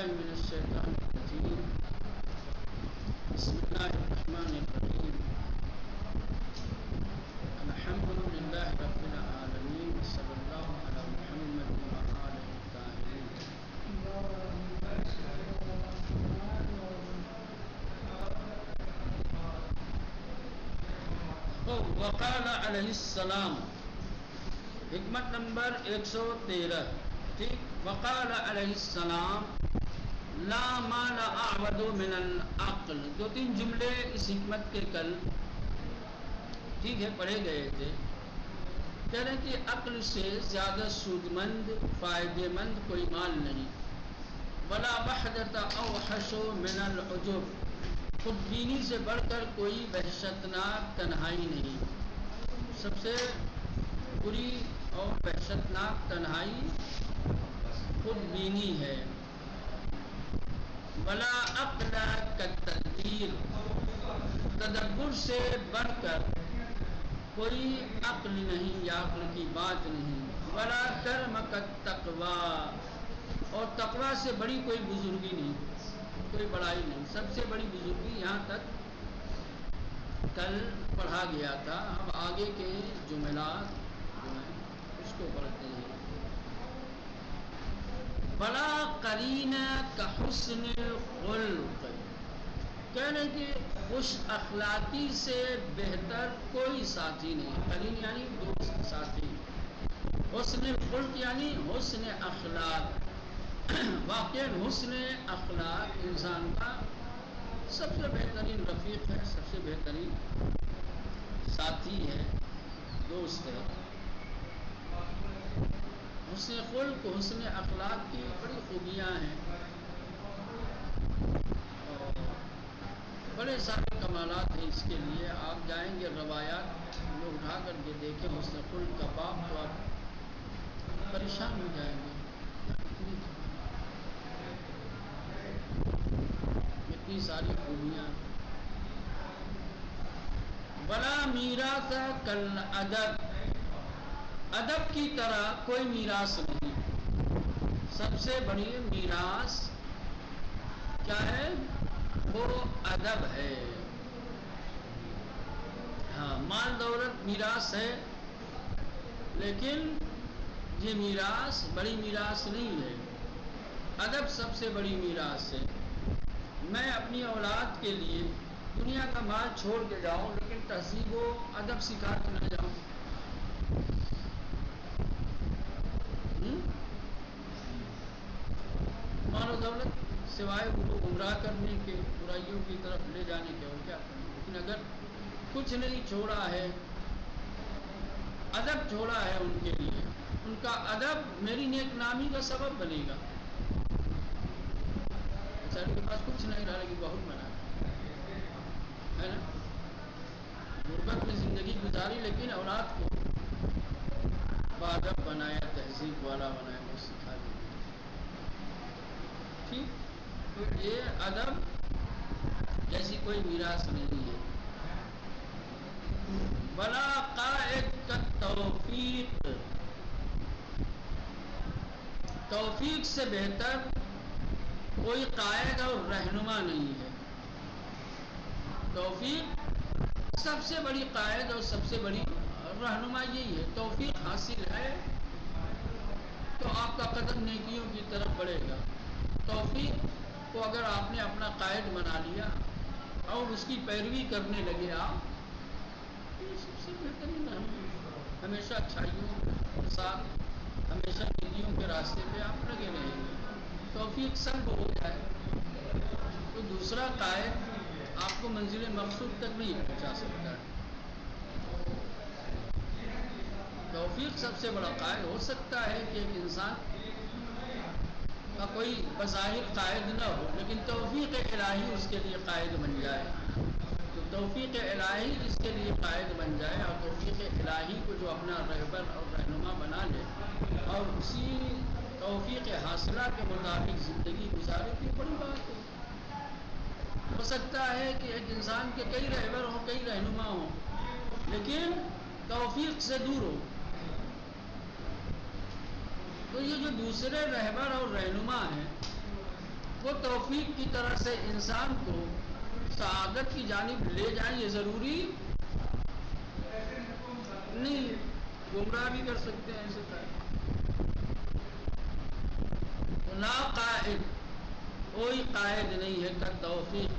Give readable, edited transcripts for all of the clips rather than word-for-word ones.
بالله من الشيطان الرجيم بسم الله الرحمن الرحيم الحمد لله رب العالمين صلى الله على محمد وآله الطاهرين. وقال علیہ السلام، حکمت نمبر 113. ٹھیک. وقال علیہ السلام لا مال اعبد من العقل. 2-3 جملے اس حکمت کے کل ٹھیک ہے پڑھے گئے تھے. کہہ رہے ہیں کہ عقل سے زیادہ سود مند فائدے مند کوئی مال نہیں. ولا وحدت اوحش من العجب. خود بینی سے بڑھ کر کوئی وحشتناک تنہائی نہیں. سب سے بری اور وحشتناک تنہائی خود بینی ہے. ولا عقل کالتدبیر. تدبر سے بڑھ کر کوئی عقل نہیں یا عقل کی بات نہیں. ولا کرم کالتقوی. اور تقوی سے بڑی کوئی بزرگی نہیں، کوئی بڑائی نہیں. سب سے بڑی بزرگی یہاں تک کل پڑھا گیا تھا. اب آگے کے جملات جو ہیں اس کو پڑھتے ہیں. بلا قرین کا حسن الخلق. کہہ رہے کہ خوش اخلاقی سے بہتر کوئی ساتھی نہیں. قرین یعنی دوست ساتھی. حسن الخلق یعنی حسن اخلاق. واقعی حسن اخلاق انسان کا سب سے بہترین رفیق ہے، سب سے بہترین ساتھی ہے، دوست ہے. حسن خلق حسن اخلاق کی بڑی خوبیاں ہیں اور بڑے سارے کمالات ہیں اس کے لیے. آپ جائیں گے روایات میں اٹھا کر کے دیکھیں حسن خلق کا باب تو آپ پریشان ہو جائیں گے. اتنی ساری خوبیاں. بلا میراث کل ادب. ادب کی طرح کوئی میراث نہیں. سب سے بڑی میراث کیا ہے؟ وہ ادب ہے. ہاں مال دولت میراث ہے لیکن یہ میراث بڑی میراث نہیں ہے. ادب سب سے بڑی میراث ہے. میں اپنی اولاد کے لیے دنیا کا مال چھوڑ کے جاؤں لیکن تہذیب و ادب سکھا کے نہ جاؤں. مال و دولت سوائے ان کو گمراہ کرنے کے، برائیوں کی طرف لے جانے کے، اور کیا کریں. لیکن اگر کچھ نہیں چھوڑا ہے، ادب چھوڑا ہے ان کے لیے، ان کا ادب میری نیک نامی کا سبب بنے گا. بیچارے کے پاس کچھ نہیں رہا لیکن بہت بنا ہے نا. غربت میں زندگی گزاری لیکن اولاد کو بادب بنایا، تہذیب والا بنایا، وہ سکھا دیا. ٹھیک. تو یہ ادب جیسی کوئی میراث نہیں ہے. بلا قائد کا توفیق. توفیق سے بہتر کوئی قائد اور رہنما نہیں ہے. توفیق سب سے بڑی قائد اور سب سے بڑی رہنما یہی ہے. توفیق حاصل ہے تو آپ کا قدم نیکیوں کی طرف بڑھے گا. توفیق کو اگر آپ نے اپنا قائد بنا لیا اور اس کی پیروی کرنے لگے آپ، یہ سب سے بہترین رہنما. ہمیشہ اچھائیوں کے ساتھ، ہمیشہ نیکیوں کے راستے پہ آپ لگے رہیں گے. توفیق سب ہو جائے تو دوسرا قائد آپ کو منزل مقصود تک نہیں پہنچا سکتا ہے. توفیق سب سے بڑا قائد. ہو سکتا ہے کہ ایک انسان کا کوئی بظاہر قائد نہ ہو لیکن توفیق الہی اس کے لیے قائد بن جائے. تو توفیق الہی اس کے لیے قائد بن جائے اور توفیق الہی کو جو اپنا رہبر اور رہنما بنا لے اور اسی توفیق حاصلہ کے مطابق زندگی گزارے تو بڑی بات ہے. ہو سکتا ہے کہ ایک انسان کے کئی رہبر ہوں، کئی رہنما ہوں لیکن توفیق سے دور ہو. تو یہ جو دوسرے رہبر اور رہنما ہیں وہ توفیق کی طرح سے انسان کو سعادت کی جانب لے جائیں، یہ ضروری نہیں، گمراہ بھی کر سکتے ہیں ایسے طرح. لا قائد، کوئی قائد نہیں ہے کہ توفیق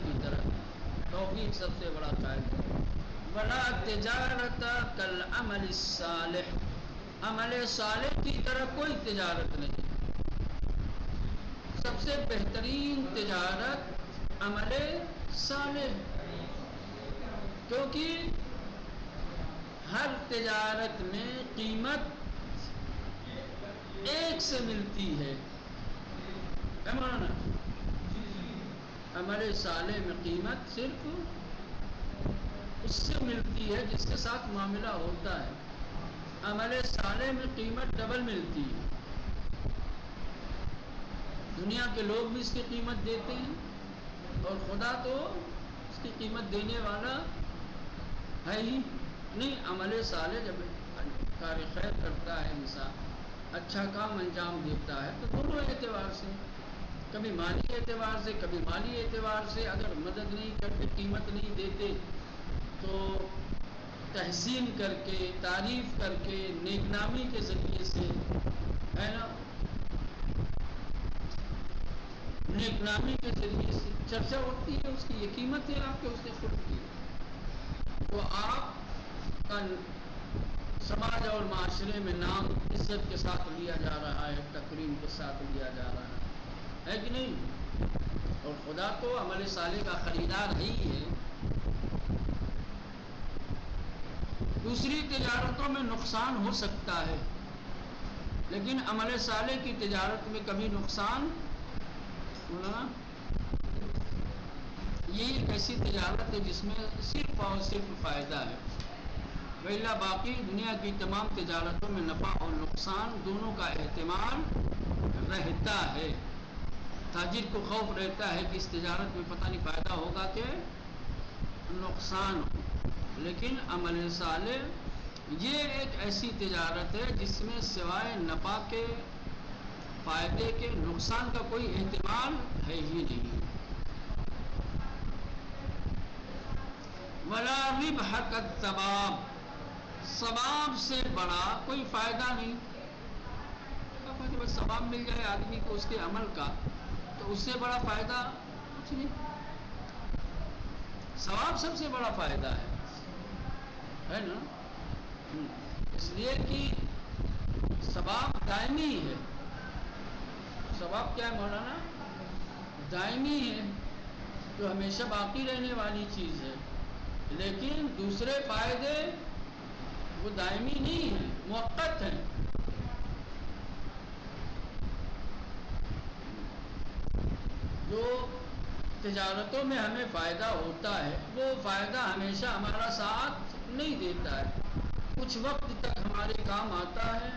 کی طرح. توفیق سب سے بڑا قائد ہے. ولا تجارت کالعمل الصالح، عمل صالح کی طرح کوئی تجارت نہیں. سب سے بہترین تجارت عمل صالح، کیونکہ ہر تجارت میں قیمت ایک سے ملتی ہے. مولانا عمل صالح میں قیمت صرف اس سے ملتی ہے جس کے ساتھ معاملہ ہوتا ہے. عمل صالح میں قیمت ڈبل ملتی ہے. دنیا کے لوگ بھی اس کی قیمت دیتے ہیں اور خدا تو اس کی قیمت دینے والا ہے ہی نہیں. عمل صالح جب کار خیر کرتا ہے انسان، اچھا کام انجام دیتا ہے، تو دونوں اعتبار سے، کبھی مالی اعتبار سے کبھی مالی اعتبار سے، اگر مدد نہیں کرتے قیمت نہیں دیتے تو تحسین کر کے، تعریف کر کے، نیک نامی کے ذریعے سے، ہے نا، نیک نامی کے ذریعے سے چرچا ہوتی ہے اس کی. یہ قیمت ہے آپ کے اس نے خود کی. تو آپ کا سماج اور معاشرے میں نام عزت کے ساتھ لیا جا رہا ہے، تکریم کے ساتھ لیا جا رہا ہے کہ نہیں؟ اور خدا تو عمل صالح کا خریدار ہی ہے. دوسری تجارتوں میں نقصان ہو سکتا ہے، لیکن عمل صالح کی تجارت میں کبھی نقصان ہونا. یہ ایک ایسی تجارت ہے جس میں صرف اور صرف فائدہ ہے. ویلا باقی دنیا کی تمام تجارتوں میں نفع اور نقصان دونوں کا احتمال رہتا ہے. تاجر کو خوف رہتا ہے کہ اس تجارت میں پتہ نہیں فائدہ ہوگا کہ نقصان ہو. لیکن عمل صالح یہ ایک ایسی تجارت ہے جس میں سوائے نفع کے، فائدے کے، نقصان کا کوئی احتمال ہے ہی نہیں. ولا ربح کالثواب، ثواب سے بڑا کوئی فائدہ نہیں. بس ثواب مل جائے آدمی کو اس کے عمل کا، تو اس سے بڑا فائدہ کچھ نہیں. ثواب سب سے بڑا فائدہ ہے نا. اس لیے کہ ثواب دائمی ہے. ثواب کیا ہے مولانا؟ دائمی ہے، جو ہمیشہ باقی رہنے والی چیز ہے. لیکن دوسرے فائدے وہ دائمی نہیں ہیں، موقت ہیں. جو تجارتوں میں ہمیں فائدہ ہوتا ہے وہ فائدہ ہمیشہ ہمارا ساتھ نہیں دیتا ہے. کچھ وقت تک ہمارے کام آتا ہے،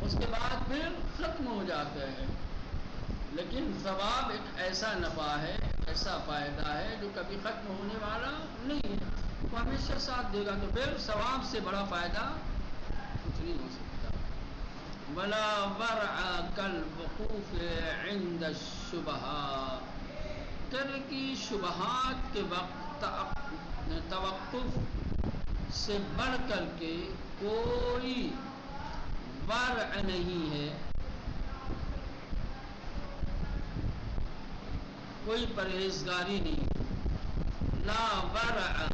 اس کے بعد پھر ختم ہو جاتا ہے. لیکن ثواب ایک ایسا نفع ہے، ایسا فائدہ ہے جو کبھی ختم ہونے والا نہیں ہے، وہ ہمیشہ ساتھ دے گا. تو پھر ثواب سے بڑا فائدہ کچھ نہیں ہو سکتا. ولا ورع کالوقوف عند الشبہات، ترکی شبہات کے وقت توقف سے بڑھ کر کے کوئی ورع نہیں ہے، کوئی پرہیزگاری نہیں. لا ورع،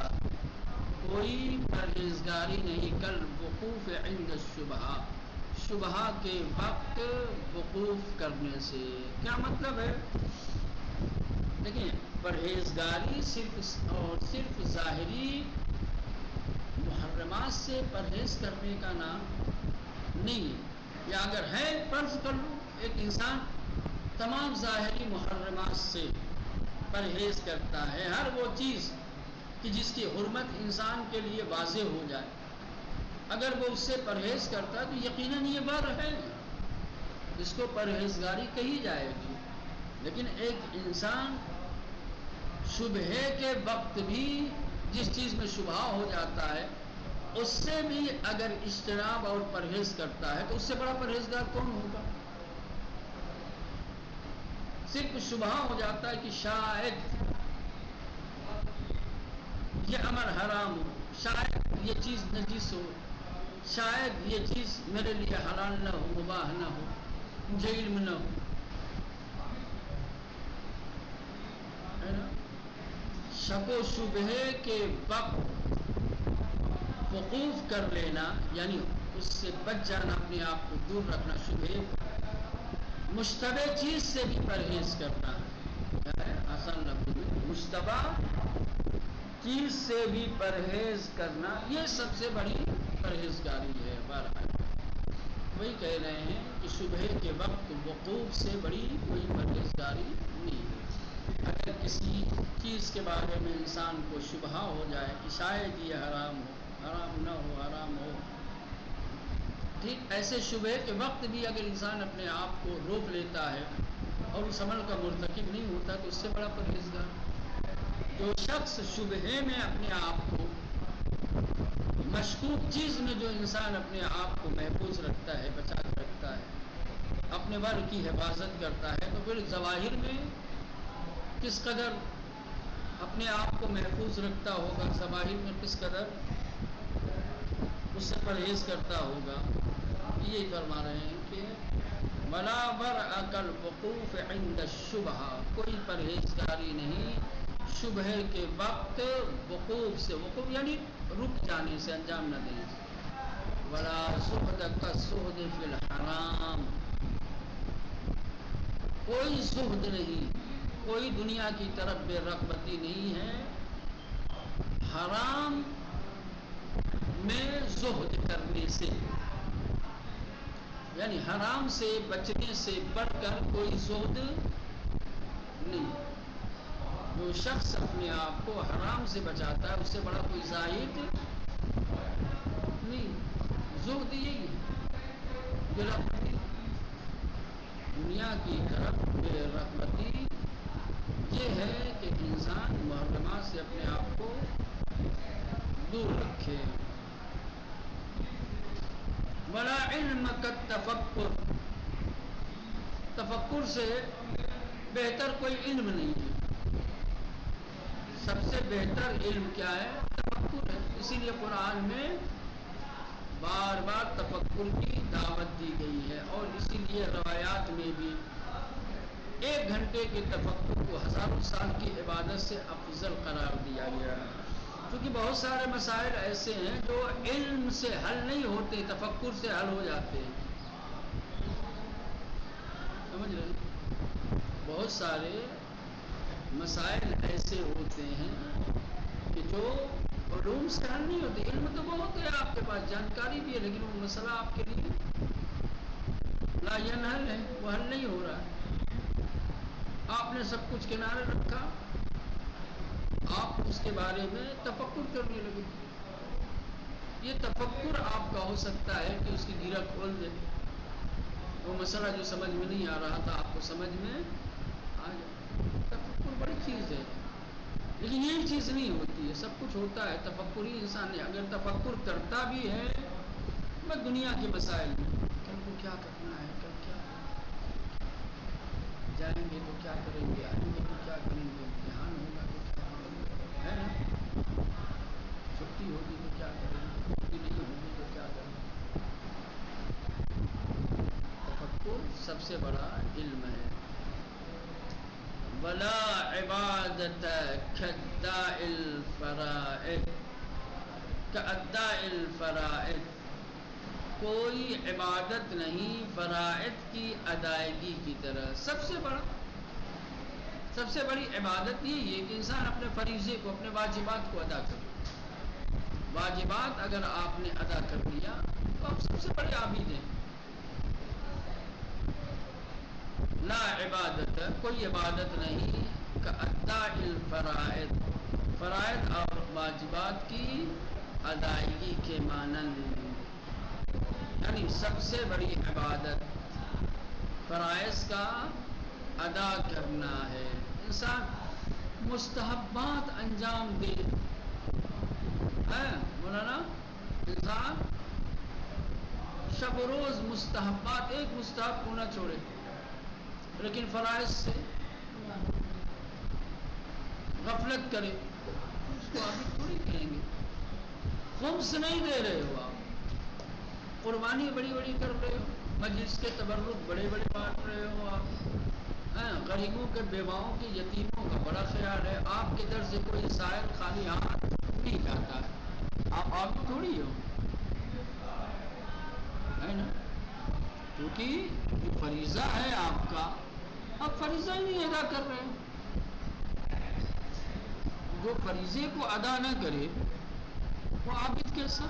کوئی پرہیزگاری نہیں. کالوقوف عند الشبہہ، شبہہ کے وقت وقوف کرنے سے. کیا مطلب ہے؟ دیکھیں، پرہیزگاری صرف ظاہری محرمات سے پرہیز کرنے کا نام نہیں ہے. یا اگر ہے، فرض کر لو ایک انسان تمام ظاہری محرمات سے پرہیز کرتا ہے، ہر وہ چیز کہ جس کی حرمت انسان کے لیے واضح ہو جائے، اگر وہ اس سے پرہیز کرتا ہے تو یقیناً یہ ورع ہے، اس کو پرہیزگاری کہی جائے گی. لیکن ایک انسان شبہے کے وقت بھی جس چیز میں شبہ ہو جاتا ہے اس سے بھی اگر اجتناب اور پرہیز کرتا ہے تو اس سے بڑا پرہیزگار کون ہوگا؟ صرف شبہ ہو جاتا ہے کہ شاید یہ امر حرام ہو، شاید یہ چیز نجس ہو، شاید یہ چیز میرے لیے حلال نہ ہو، مباح نہ ہو، مجھے علم نہ ہو، ہے نا؟ شک و شبہ کے وقت وقوف کر لینا، یعنی اس سے بچ جانا، اپنے آپ کو دور رکھنا، شبہ مشتبہ چیز سے بھی پرہیز کرنا، کیا ہے آسان لفظ میں، مشتبہ چیز سے بھی پرہیز کرنا، یہ سب سے بڑی پرہیزگاری ہے۔ بہرحال وہی کہہ رہے ہیں کہ شبہ کے وقت وقوف سے بڑی کوئی پرہیزگاری نہیں ہے۔ اگر کسی چیز کے بارے میں انسان کو شبہ ہو جائے کہ شاید یہ حرام ہو، حرام نہ ہو، حرام ہو، ٹھیک، ایسے شبہ کے وقت بھی اگر انسان اپنے آپ کو روک لیتا ہے اور اس عمل کا مرتکب نہیں ہوتا تو اس سے بڑا پرہیزگار۔ جو شخص شبہ میں اپنے آپ کو، مشکوک چیز میں جو انسان اپنے آپ کو محفوظ رکھتا ہے، بچا کے رکھتا ہے، اپنے ورع کی حفاظت کرتا ہے، تو پھر ظواہر میں کس قدر اپنے آپ کو محفوظ رکھتا ہوگا، ظواہر میں کس قدر اس سے پرہیز کرتا ہوگا۔ یہی فرما رہے ہیں کہ ولا ورع کالوقوف عند الشبہ، کوئی پرہیزگاری نہیں شبہ کے وقت وقوف سے، وقوف یعنی رک جانے سے، انجام نہ دینے سے۔ ولا زہد کالزہد فی الحرام، کوئی زہد نہیں، کوئی دنیا کی طرف بے رغبتی نہیں ہے حرام میں زہد کرنے سے، یعنی حرام سے بچنے سے بڑھ کر کوئی زہد نہیں۔ جو شخص اپنے آپ کو حرام سے بچاتا ہے اس سے بڑا کوئی زاہد نہیں۔ زہد یہی ہے، بے رغبتی، دنیا کی طرف بے رغبتی یہ ہے کہ انسان محرمات سے اپنے آپ کو دور رکھے۔ ولا علم کالتفکر، تفکر سے بہتر کوئی علم نہیں ہے۔ سب سے بہتر علم کیا ہے؟ تفکر ہے۔ اسی لیے قرآن میں بار بار تفکر کی دعوت دی گئی ہے، اور اسی لیے روایات میں بھی 1 گھنٹے کے تفکر کو ہزاروں سال کی عبادت سے افضل قرار دیا گیا ہے۔ کیونکہ بہت سارے مسائل ایسے ہیں جو علم سے حل نہیں ہوتے، تفکر سے حل ہو جاتے ہیں، سمجھ رہے ہیں؟ بہت سارے مسائل ایسے ہوتے ہیں کہ جو علوم سے حل نہیں ہوتے۔ علم تو بہت ہے آپ کے پاس، جانکاری بھی ہے، لیکن وہ مسئلہ آپ کے لیے لا ینحل ہے، وہ حل نہیں ہو رہا ہے۔ آپ نے سب کچھ کنارے رکھا، آپ اس کے بارے میں تفکر کرنے لگے۔ یہ تفکر آپ کا ہو سکتا ہے کہ اس کی گرہ کھول دے، وہ مسئلہ جو سمجھ میں نہیں آ رہا تھا آپ کو سمجھ میں آ جائے۔ تفکر بڑی چیز ہے، لیکن یہی چیز نہیں ہوتی ہے، سب کچھ ہوتا ہے۔ تفکر ہی انسان ہے، اگر تفکر کرتا بھی ہے بس دنیا کے مسائل میں، کل کو کیا کرنا ہے، کل کیا جائیں گے تو کیا کریں گے، آئیں گے تو کیا کریں گے، امتحان ہوگا تو کیا کریں گے، ہے نا؟ چھٹی ہوگی تو کیا کریں گے، چھٹی نہیں ہوگی تو کیا کریں گے۔ تفکر سب سے بڑا علم ہے۔ ولا عبادت کاداء الفرائض، کاداء الفرائض، کوئی عبادت نہیں فرائض کی ادائیگی کی طرح۔ سب سے بڑی عبادت یہی ہے کہ انسان اپنے فریضے کو، اپنے واجبات کو ادا کرے۔ واجبات اگر آپ نے ادا کر لیا تو آپ سب سے بڑے عابد ہیں۔ لا عبادت، کوئی عبادت نہیں کاداء الفرائض، فرائض اور واجبات کی ادائیگی کے مانند، یعنی سب سے بڑی عبادت فرائض کا ادا کرنا ہے۔ انسان مستحبات انجام دے، مولانا، انسان شب و روز مستحبات، ایک مستحب کو نہ چھوڑے، لیکن فرائض سے غفلت کرے اس کو عابد تھوڑی کہیں گے. خمس نہیں دے رہے ہو آپ، قربانی بڑی بڑی کر رہے ہو، مجلس کے تبرک بڑے بڑے بانٹ رہے ہو آپ، غریبوں کے بیواؤں کی یتیموں کا بڑا خیال ہے. آپ کے در سے کوئی سائل خالی ہاتھ نہیں جاتا ہے، آپ عابد تھوڑی ہو، ہے نا؟ کیونکہ جو فریضہ ہے آپ کا، آپ فریضہ ہی نہیں ادا کر رہے ہیں. جو فریضے کو ادا نہ کرے وہ عابد کیسا؟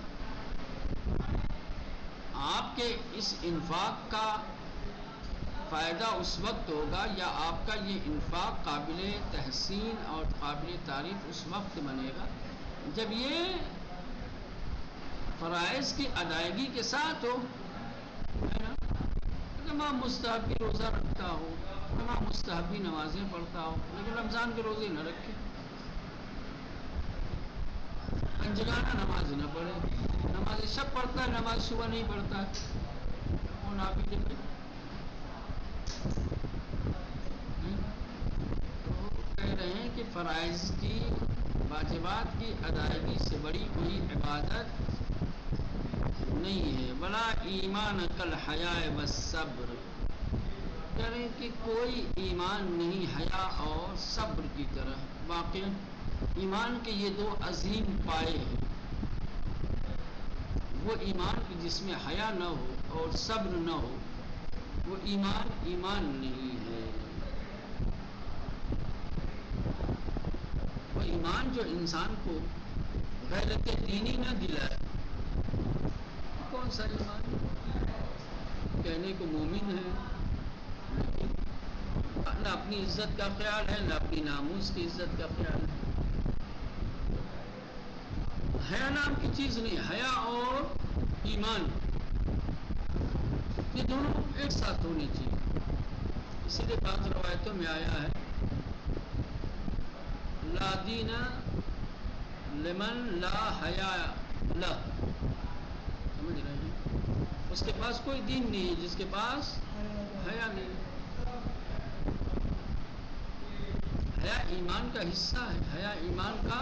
آپ کے اس انفاق کا فائدہ اس وقت ہوگا، یا آپ کا یہ انفاق قابل تحسین اور قابل تعریف اس وقت بنے گا جب یہ فرائض کی ادائیگی کے ساتھ ہو، ہے نا؟ تمام مستحبی روزہ رکھتا ہو، تمام مستحبی نمازیں پڑھتا ہو، لیکن رمضان کے روزے نہ رکھے، پنجگانہ نماز نہ پڑھے، نماز شب پڑھتا ہے، نماز صبح نہیں پڑھتا ہے، کون عابد ہے؟ تو کہہ رہے ہیں کہ فرائض کی، واجبات کی ادائیگی سے بڑی کوئی عبادت نہیں ہے. ولا ایمان کل حیا والصبر، کہہ رہے ہیں کہ کوئی ایمان نہیں حیا اور صبر کی طرح. واقع ایمان کے یہ دو عظیم پائے ہیں، وہ ایمان کی جس میں حیا نہ ہو اور صبر نہ ہو وہ ایمان نہیں ہے. وہ ایمان جو انسان کو غیرت دینی نہ دلائے، کون سا ایمان؟ کہنے کو مومن ہے لیکن نہ اپنی عزت کا خیال ہے، نہ اپنی ناموس کی عزت کا خیال ہے. حیا نام کی چیز نہیں. حیا اور ایمان یہ دونوں ایک ساتھ ہونے چاہیے. اسی لیے بعض روایتوں میں آیا ہے لا دین لمن لا حیا لہ، سمجھ رہے ہیں؟ اس کے پاس کوئی دین نہیں ہے جس کے پاس حیا نہیں. حیا ایمان کا حصہ ہے، حیا ایمان کا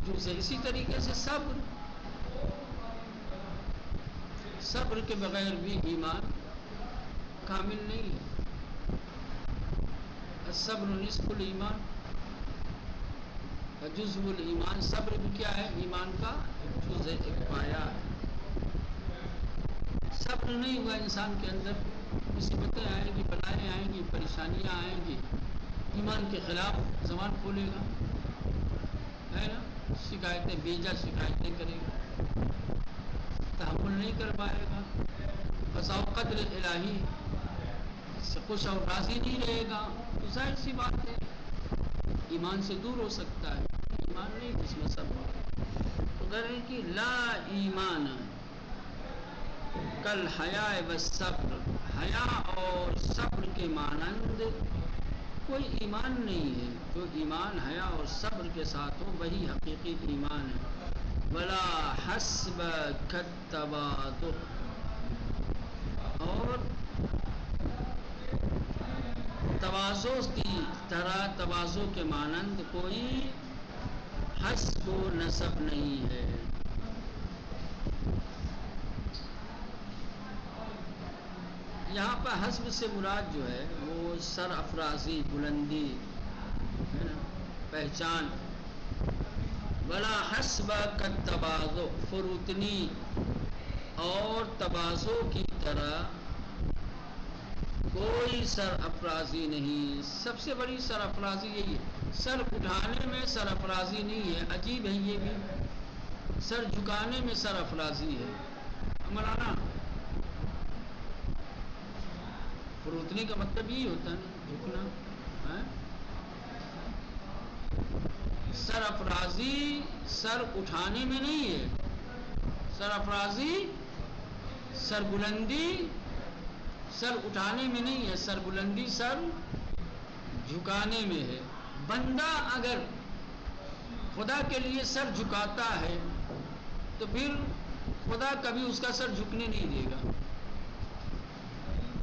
جز ہے. اسی طریقے سے صبر کے بغیر بھی ایمان کامل نہیں ہے. الصبر نصف الایمان جزء الایمان. صبر بھی کیا ہے؟ ایمان کا ایک جز ہے، ایک پایا ہے. صبر نہیں ہوا انسان کے اندر، مصیبتیں آئیں گی، بلائیں آئیں گی، پریشانیاں آئیں گی، ایمان کے خلاف زبان کھولے گا، ہے نا؟ شکایتیں بیجا شکایتیں کرے گا، تحمل نہیں کر پائے گا، بسا قدر الہی سے خوش اور راضی نہیں رہے گا. تو ظاہر سی بات ہے ایمان سے دور ہو سکتا ہے. ایمان نہیں جس میں سب ہو. تو کہہ رہے ہیں کہ لا ایمان کل حیا والصبر، حیا اور صبر کے مانند کوئی ایمان نہیں ہے. جو ایمان حیا اور صبر کے ساتھ ہو وہی حقیقی ایمان ہے. ولا حسب کالتواضع، اور تواضع کی طرح، تواضع کے مانند کوئی حسب و نسب نہیں ہے. یہاں پر حسب سے مراد جو ہے وہ سر افرازی، بلندی، ہے نا، پہچان. ولا حسب کالتواضع، فروتنی اور تواضع کی طرح کوئی سر افرازی نہیں. سب سے بڑی سر افرازی یہی ہے. سر اٹھانے میں سر افرازی نہیں ہے، عجیب ہے یہ بھی. سر جھکانے میں سر افرازی ہے. مولانا فروتنی کا مطلب یہی ہوتا ہے نا، جھکنا. سر افرازی سر اٹھانے میں نہیں ہے، سر افرازی سر بلندی سر اٹھانے میں نہیں ہے، سر بلندی سر جھکانے میں ہے. بندہ اگر خدا کے لیے سر جھکاتا ہے تو پھر خدا کبھی اس کا سر جھکنے نہیں دے گا،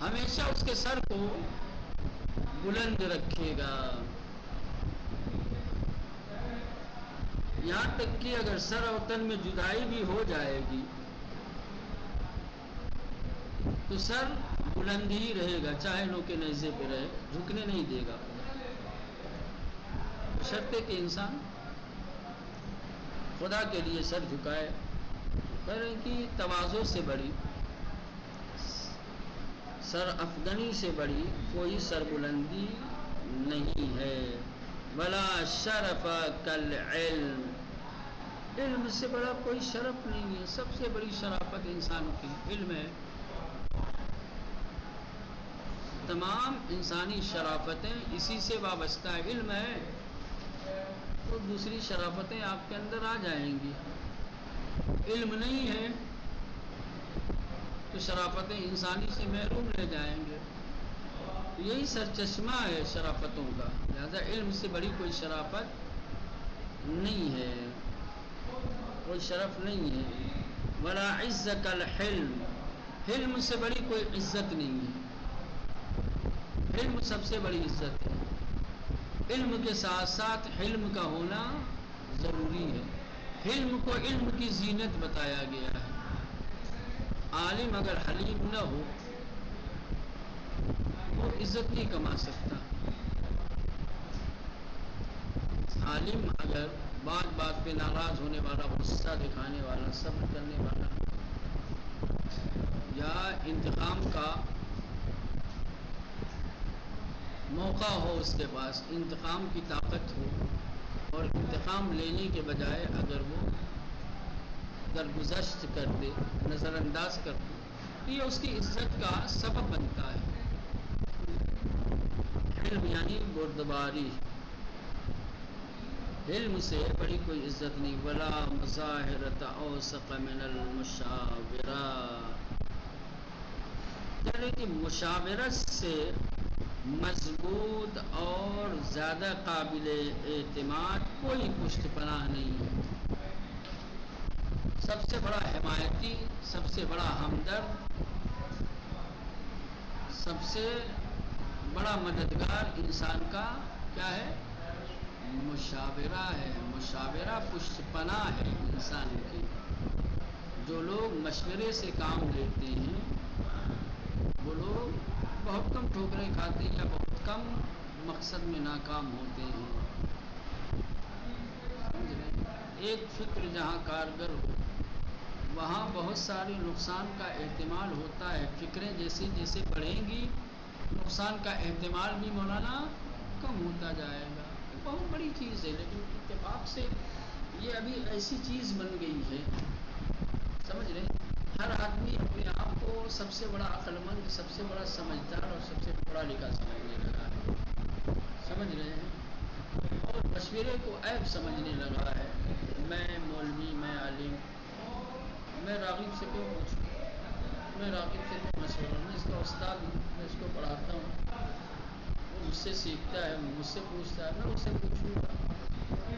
ہمیشہ اس کے سر کو بلند رکھے گا. یہاں تک کہ اگر سر اور تن میں جدائی بھی ہو جائے گی تو سر بلند ہی رہے گا، چاہے لوگ کے نیزے پہ رہے، جھکنے نہیں دے گا، بشرطے کہ انسان خدا کے لیے سر جھکائے۔ پر ان کی تواضع سے بڑی، سر افغنی سے بڑی کوئی سر بلندی نہیں ہے۔ ولا شرف کالعلم، علم سے بڑا کوئی شرف نہیں ہے۔ سب سے بڑی شرافت انسان کی علم ہے۔ تمام انسانی شرافتیں اسی سے وابستہ ہے، علم ہے تو دوسری شرافتیں آپ کے اندر آ جائیں گی۔ علم نہیں ہے تو شرافتیں انسانی سے محروم رہ جائیں گے۔ یہی سرچشمہ ہے شرافتوں کا، لہذا علم سے بڑی کوئی شرافت نہیں ہے، کوئی شرف نہیں ہے۔ ولا عز کالحلم، حلم سے بڑی کوئی عزت نہیں ہے۔ علم سب سے بڑی عزت ہے۔ علم کے ساتھ ساتھ حلم کا ہونا ضروری ہے۔ حلم کو علم کی زینت بتایا گیا ہے۔ عالم اگر حلیم نہ ہو وہ عزت نہیں کما سکتا۔ عالم اگر بات بات پہ ناراض ہونے والا، غصہ دکھانے والا، صبر کرنے والا، یا انتقام کا موقع ہو، اس کے پاس انتقام کی طاقت ہو اور انتقام لینے کے بجائے اگر وہ درگزشت کر دے، نظر انداز کر دے، تو یہ اس کی عزت کا سبب بنتا ہے۔ علم یعنی بردباری، علم سے بڑی کوئی عزت نہیں۔ ولا مظاہرۃ اوثق من المشاورہ، یعنی کہ مشاورت سے مضبوط اور زیادہ قابل اعتماد کوئی پشت پناہ نہیں ہے۔ سب سے بڑا حمایتی، سب سے بڑا ہمدرد، سب سے بڑا مددگار انسان کا کیا ہے؟ مشاورہ ہے۔ مشاورہ پشت پناہ ہے انسان کی۔ جو لوگ مشورے سے کام لیتے ہیں وہ لوگ بہت کم ٹھوکریں کھاتے ہیں یا بہت کم مقصد میں ناکام ہوتے ہیں۔ ایک فکر جہاں کارگر ہو وہاں بہت سارے نقصان کا احتمال ہوتا ہے۔ فکریں جیسے جیسے بڑھیں گی نقصان کا احتمال بھی مولانا کم ہوتا جائے گا۔ بہت بڑی چیز ہے، لیکن اتفاق سے یہ ابھی ایسی چیز بن گئی ہے، سمجھ رہے ہیں؟ ہر آدمی اپنے آپ کو سب سے بڑا عقل مند، سب سے بڑا سمجھدار اور سب سے پڑھا لکھا سمجھنے لگا ہے، سمجھ رہے ہیں؟ اور مشورے کو عیب سمجھنے لگا ہے۔ میں مولوی، میں عالم، میں راغب سے کیوں پوچھوں؟ میں راغب سے کیوں مشورہ؟ میں اس کا استاد ہوں، میں اس کو پڑھاتا ہوں، وہ مجھ سے سیکھتا ہے، مجھ سے پوچھتا ہے، میں اس سے پوچھوں گا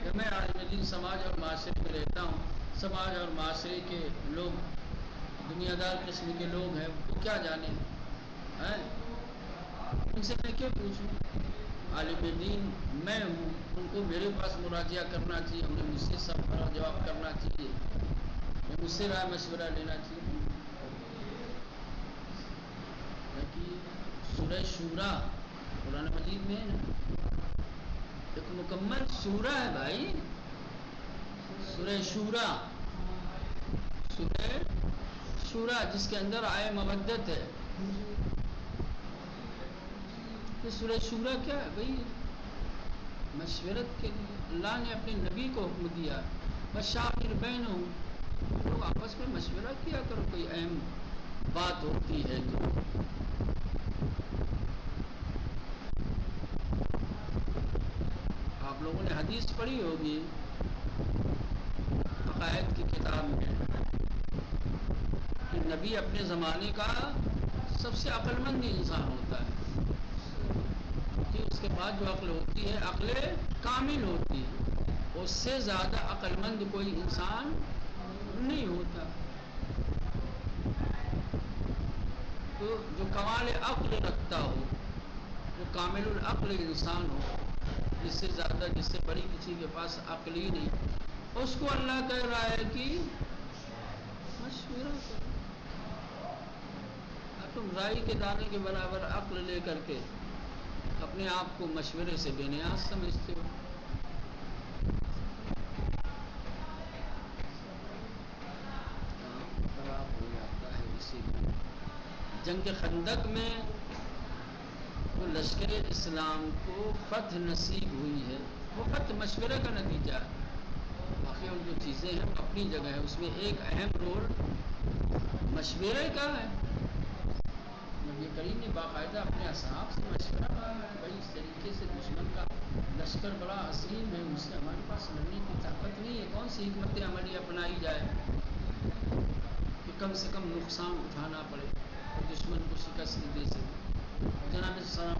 کہ میں عالم دین سماج اور معاشرے میں رہتا ہوں، سماج اور معاشرے کے لوگ دنیا دار قسم کے لوگ ہیں، وہ کیا جانے ہیں؟ ان سے میں کیوں پوچھوں؟ عالم دین میں ہوں، ان کو میرے پاس مراجعہ کرنا چاہیے، انہیں مجھ سے سوال جواب کرنا چاہیے، مجھ سے رائے مشورہ لینا چاہیے۔ سورہ شورا قرآن مجید میں ایک مکمل سورہ ہے بھائی، سورہ شورا، سورہ شورا جس کے اندر آئے مودت ہے۔ یہ سورہ شورا کیا ہے بھائی؟ مشورت کے لیے اللہ نے اپنے نبی کو حکم دیا، بشاور بینہم، لوگ آپس میں مشورہ کیا کرو، کوئی اہم بات ہوتی ہے تو۔ آپ لوگوں نے حدیث پڑھی ہوگی عقائد کی کتاب میں کہ نبی اپنے زمانے کا سب سے عقل مند انسان ہوتا ہے، کہ اس کے بعد جو عقل ہوتی ہے عقل کامل ہوتی ہے، اس سے زیادہ عقل مند کوئی انسان نہیں ہوتا۔ تو جو کمال عقل رکھتا ہو، جو کامل العقل انسان ہو، جس سے زیادہ، جس سے بڑی کسی کے پاس عقل ہی نہیں، اس کو اللہ کہہ رہا ہے کہ مشورہ کرو. تم رائی کے دانے کے برابر عقل لے کر کے اپنے آپ کو مشورے سے بے نیاز سمجھتے ہو. خراب ہو جاتا ہے. اسی لیے جنگ خندق میں جو لشکر اسلام کو فتح نصیب ہوئی ہے وہ فتح مشورے کا نتیجہ ہے. باقی اور جو چیزیں ہیں اپنی جگہ ہے، اس میں ایک اہم رول مشورے کا ہے. نبی کریم نے باقاعدہ اپنے اصحاب سے مشورہ کیا ہے بھائی اس طریقے سے دشمن کا لشکر بڑا عظیم ہے، اس سے ہمارے پاس لڑنے کی طاقت نہیں ہے، کون سی حکمت عملی اپنائی جائے کہ کم سے کم نقصان اٹھانا پڑے اور دشمن کو شکست دے سکے. جناب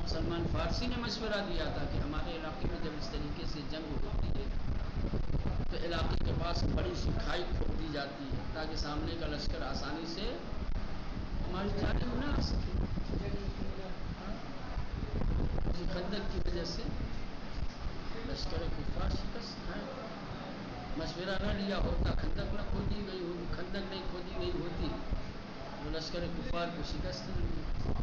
سلمان فارسی نے مشورہ دیا تھا کہ ہمارے علاقے میں جب اس طریقے سے جنگ ہوتی ہے تو علاقے کے پاس بڑی سی کھائی کھود دی جاتی ہے تاکہ سامنے کا لشکر آسانی سے ہماری جانب نہ آ سکے. خندق کی وجہ سے لشکر کفار شکست کھائے. مشورہ نہ لیا ہوتا، خندق نہ کھودی گئی ہوتی، خندق نہیں کھودی گئی ہوتی تو لشکر کفار کو شکست ملی.